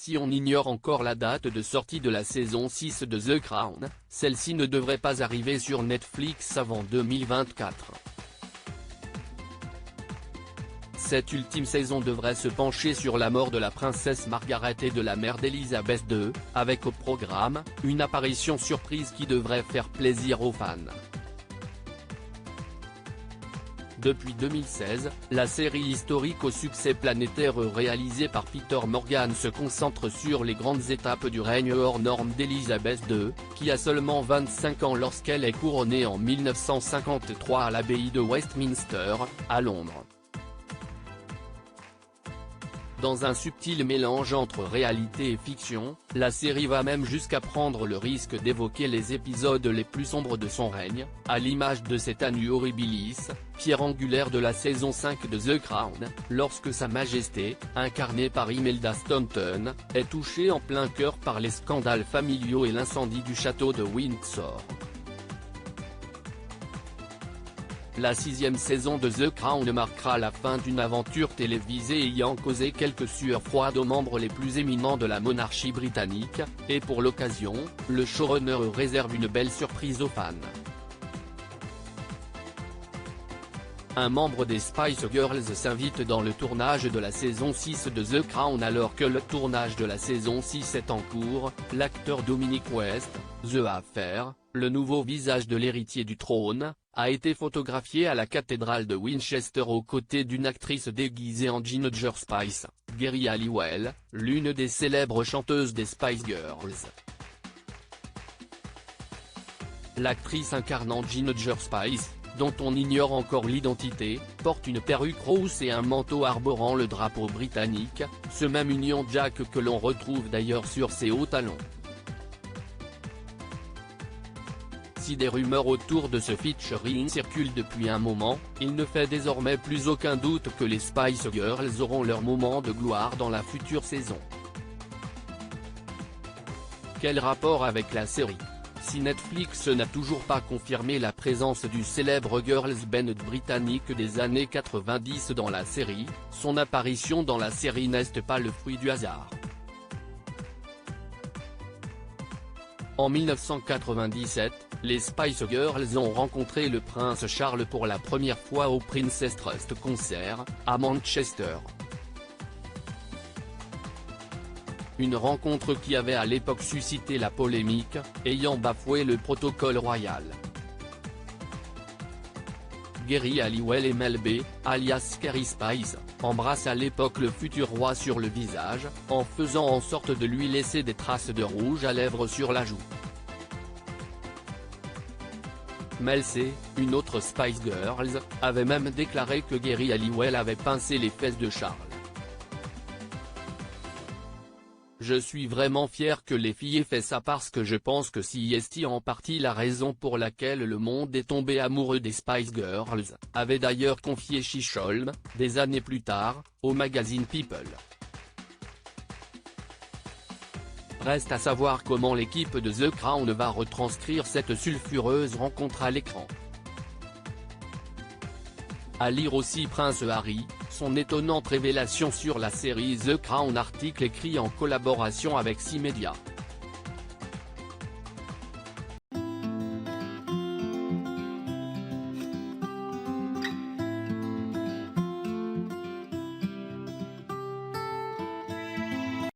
Si on ignore encore la date de sortie de la saison 6 de The Crown, celle-ci ne devrait pas arriver sur Netflix avant 2024. Cette ultime saison devrait se pencher sur la mort de la princesse Margaret et de la mère d'Elizabeth II, avec au programme, une apparition surprise qui devrait faire plaisir aux fans. Depuis 2016, la série historique au succès planétaire réalisée par Peter Morgan se concentre sur les grandes étapes du règne hors norme d'Elizabeth II, qui a seulement 25 ans lorsqu'elle est couronnée en 1953 à l'abbaye de Westminster, à Londres. Dans un subtil mélange entre réalité et fiction, la série va même jusqu'à prendre le risque d'évoquer les épisodes les plus sombres de son règne, à l'image de cet Annus Horribilis, pierre angulaire de la saison 5 de The Crown, lorsque Sa Majesté, incarnée par Imelda Staunton, est touchée en plein cœur par les scandales familiaux et l'incendie du château de Windsor. La 6e saison de The Crown marquera la fin d'une aventure télévisée ayant causé quelques sueurs froides aux membres les plus éminents de la monarchie britannique, et pour l'occasion, le showrunner réserve une belle surprise aux fans. Un membre des Spice Girls s'invite dans le tournage de la saison 6 de The Crown alors que le tournage de la saison 6 est en cours. L'acteur Dominic West, The Affair, le nouveau visage de l'héritier du trône, a été photographié à la cathédrale de Winchester aux côtés d'une actrice déguisée en Ginger Spice, Geri Halliwell, l'une des célèbres chanteuses des Spice Girls. L'actrice incarnant Ginger Spice, dont on ignore encore l'identité, porte une perruque rousse et un manteau arborant le drapeau britannique, ce même Union Jack que l'on retrouve d'ailleurs sur ses hauts talons. Si des rumeurs autour de ce featuring circulent depuis un moment, il ne fait désormais plus aucun doute que les Spice Girls auront leur moment de gloire dans la future saison. Quel rapport avec la série ? Si Netflix n'a toujours pas confirmé la présence du célèbre girls band britannique des années 90 dans la série, son apparition dans la série n'est pas le fruit du hasard. En 1997, les Spice Girls ont rencontré le prince Charles pour la première fois au Princess Trust Concert, à Manchester. Une rencontre qui avait à l'époque suscité la polémique, ayant bafoué le protocole royal. Geri Halliwell et Mel B, alias Carrie Spice, embrassent à l'époque le futur roi sur le visage, en faisant en sorte de lui laisser des traces de rouge à lèvres sur la joue. Mel C, une autre Spice Girls, avait même déclaré que Geri Halliwell avait pincé les fesses de Charles. Je suis vraiment fier que les filles aient fait ça parce que je pense que c'est en partie la raison pour laquelle le monde est tombé amoureux des Spice Girls, avait d'ailleurs confié Chisholm, des années plus tard, au magazine People. Reste à savoir comment l'équipe de The Crown va retranscrire cette sulfureuse rencontre à l'écran. À lire aussi Prince Harry, son étonnante révélation sur la série The Crown, article écrit en collaboration avec 6 médias.